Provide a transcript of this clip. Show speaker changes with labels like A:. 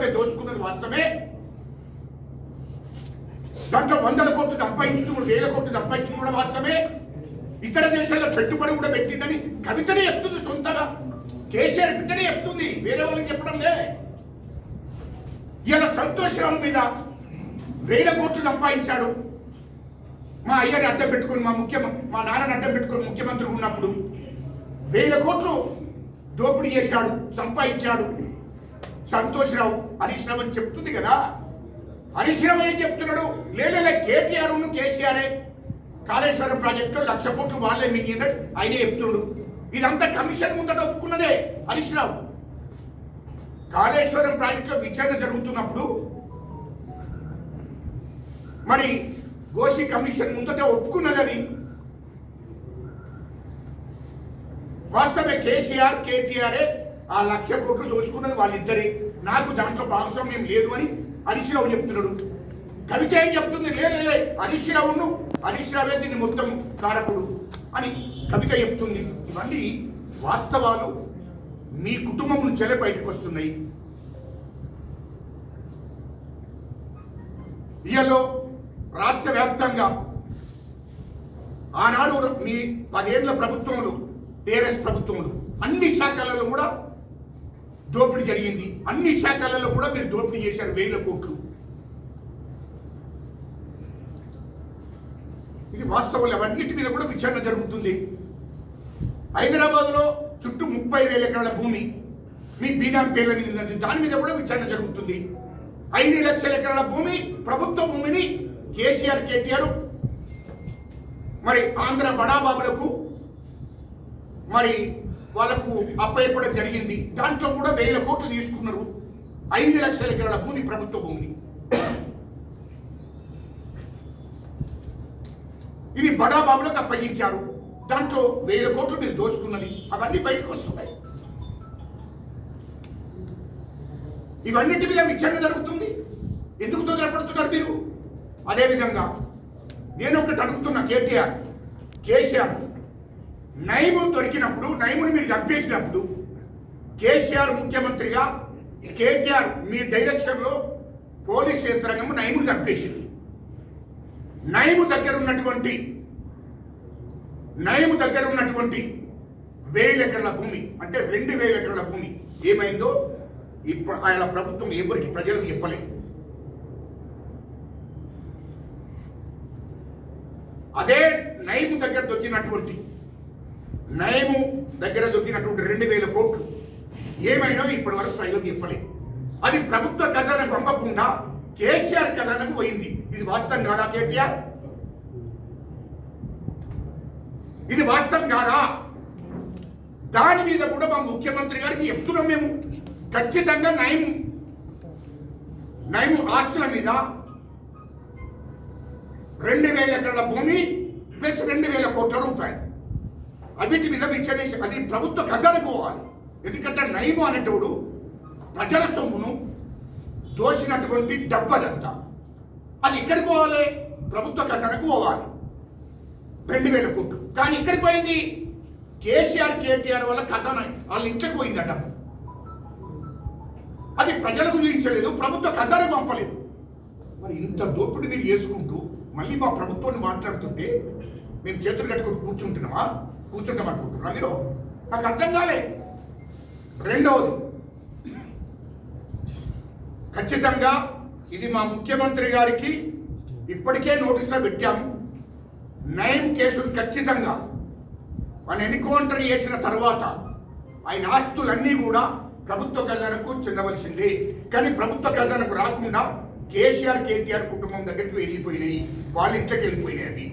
A: వాస్తవమే, దోచుకున్నది వాస్తవమే. దాంట్లో 100 కోట్లు సంపాదించుకున్నాడు, 1000 కోట్లు సంపాదించుకున్న కూడా వాస్తవమే. ఇతర దేశాల్లో పెట్టుబడి కూడా పెట్టిందని కవితనే చెప్తుంది సొంతగా. కేసీఆర్ బిడ్డనే చెప్తుంది, వేరే వాళ్ళకి చెప్పడం లే. ఇలా సంతోషరావు మీద 1000 కోట్లు సంపాదించాడు. మా అయ్యని అడ్డం పెట్టుకుని మా నాన్నని అడ్డం పెట్టుకుని ముఖ్యమంత్రి ఉన్నప్పుడు 1000 కోట్లు దోపిడీ చేశాడు, సంపాదించాడు సంతోషరావు. హరీష్ రావు అని చెప్తుంది కదా. హరీష్ రావు ఏం చెప్తున్నాడు? లేలే కేటీఆర్ కేసీఆరే కాళేశ్వరం ప్రాజెక్టులో 1,00,000 కోట్లు వాళ్ళే మింగిందని ఆయనే చెప్తున్నాడు. ఇదంతా కమిషన్ ముందట ఒప్పుకున్నదే హరీష్ రావు. కాళేశ్వరం ప్రాజెక్టులో విచారణ జరుగుతున్నప్పుడు మరి గోషి కమిషన్ ముందట ఒప్పుకున్నది. అది వాస్తవమే. కేసీఆర్ కేటీఆర్ఏ ఆ 1,00,000 కోట్లు దోచుకున్నది వాళ్ళిద్దరే. నాకు దాంట్లో భాగస్వామ్యం లేదు అని హరీష్ రావు చెప్తున్నాడు. కవిత ఏం చెప్తుంది? లే హరీష్ రావే దీన్ని మొత్తం కారకుడు అని కవిత చెప్తుంది. ఇవన్నీ వాస్తవాలు మీ కుటుంబం నుంచే బయటకు వస్తున్నాయి. ఇయలో రాష్ట్ర వ్యాప్తంగా ఆనాడు మీ 10 ఏళ్ల ప్రభుత్వంలో, టీఆర్ఎస్ ప్రభుత్వంలో అన్ని శాఖలలో కూడా దోపిడీ జరిగింది. అన్ని శాఖలలో కూడా మీరు దోపిడీ చేశారు 1000 కోట్లు. ఇది వాస్తవాలు. అవన్నిటి మీద కూడా విచారణ జరుగుతుంది. హైదరాబాద్లో చుట్టూ 30,000 ఎకరాల భూమి మీ బీడాం పేర్ల మీద ఉన్నది. దాని మీద కూడా విచారణ జరుగుతుంది. 5 లక్షల ఎకరాల భూమి, ప్రభుత్వ భూమిని కేసీఆర్ కేటీఆర్ మరి ఆంధ్ర బడాబాబులకు మరి వాళ్ళకు అప్పయ్యపడం జరిగింది. దాంట్లో కూడా 1000 కోట్లు తీసుకున్నారు. 5 లక్షల ఎకరాల భూమి, ప్రభుత్వ భూమిని. ఇది బడాబాబులకు అప్పగించారు. దాంట్లో 1000 కోట్లు మీరు దోచుకున్నది. అవన్నీ బయటకు వస్తున్నాయి. ఇవన్నిటి మీద విచారణ జరుగుతుంది. ఎందుకు తొందరపడుతున్నారు మీరు? అదేవిధంగా నేను ఒకటి అడుగుతున్నా, కేసీఆర్ నైము దొరికినప్పుడు, నైముని మీరు చంపేసినప్పుడు కేసీఆర్ ముఖ్యమంత్రిగా, కేటీఆర్ మీ డైరెక్షన్లో పోలీస్ యంత్రాంగం నైముని చంపేసింది. నైము దగ్గర ఉన్నటువంటి 1000 ఎకరాల భూమి, అంటే 2,000 ఎకరాల భూమి ఏమైందో ఇప్పుడు ఆయన ప్రభుత్వం ఎవరికి ప్రజలకు చెప్పలేదు. అదే నైము దగ్గర దొరికినటువంటి 2,000 కోట్లు ఏమైనా ఇప్పటి వరకు ప్రజలకు చెప్పలేదు. అది ప్రభుత్వ ఖజానాకు పంపకుండా కేసీఆర్ ఖజానాకు పోయింది. ఇది వాస్తవం కాదా కేటీఆర్? ఇది వాస్తవం కాదా? దాని మీద కూడా మా ముఖ్యమంత్రి గారికి చెప్తున్నాం మేము. ఖచ్చితంగా నైము ఆస్తుల మీద 2,000 ఎకరాల భూమి ప్లస్ 2,000 కోట్ల రూపాయలు అవిటి మీద విచారణ, అది ప్రభుత్వ ఖజానాకు పోవాలి. ఎందుకంటే నైము అనేటోడు ప్రజల సొమ్మును దోసినటువంటి డబ్బదంతా అది ఎక్కడికి పోవాలి? ప్రభుత్వ ఖజానాకు పోవాలి 2,000 కోట్లు. కానీ ఇక్కడికి పోయింది కేసీఆర్ కేటీఆర్ వల్ల ఖజానా వాళ్ళ ఇంట్లోకి పోయిందట. అది ప్రజలకు చూపించలేదు, ప్రభుత్వ ఖజానాకు పంపలేదు. మరి ఇంత దోపిడీ మీరు చేసుకుంటూ మళ్ళీ మా ప్రభుత్వాన్ని మాట్లాడుతుంటే మేము చేతులు కట్టుకుంటూ కూర్చుంటాం అనుకుంటున్నా మీరు? నాకు అర్థం కాలే. రెండవది, ఖచ్చితంగా ఇది మా ముఖ్యమంత్రి గారికి ఇప్పటికే నోటీసులో పెట్టాము. నైమ్ కేసును ఖచ్చితంగా మన ఎన్కౌంటర్ చేసిన తర్వాత ఆయన ఆస్తులన్నీ కూడా ప్రభుత్వ ఖజానాకు చెందవలసిందే. కానీ ప్రభుత్వ ఖజానాకు రాకుండా కేసీఆర్ కేటీఆర్ కుటుంబం దగ్గరికి వెళ్ళిపోయినాయి, వాళ్ళ ఇంట్లోకి వెళ్ళిపోయినాయి.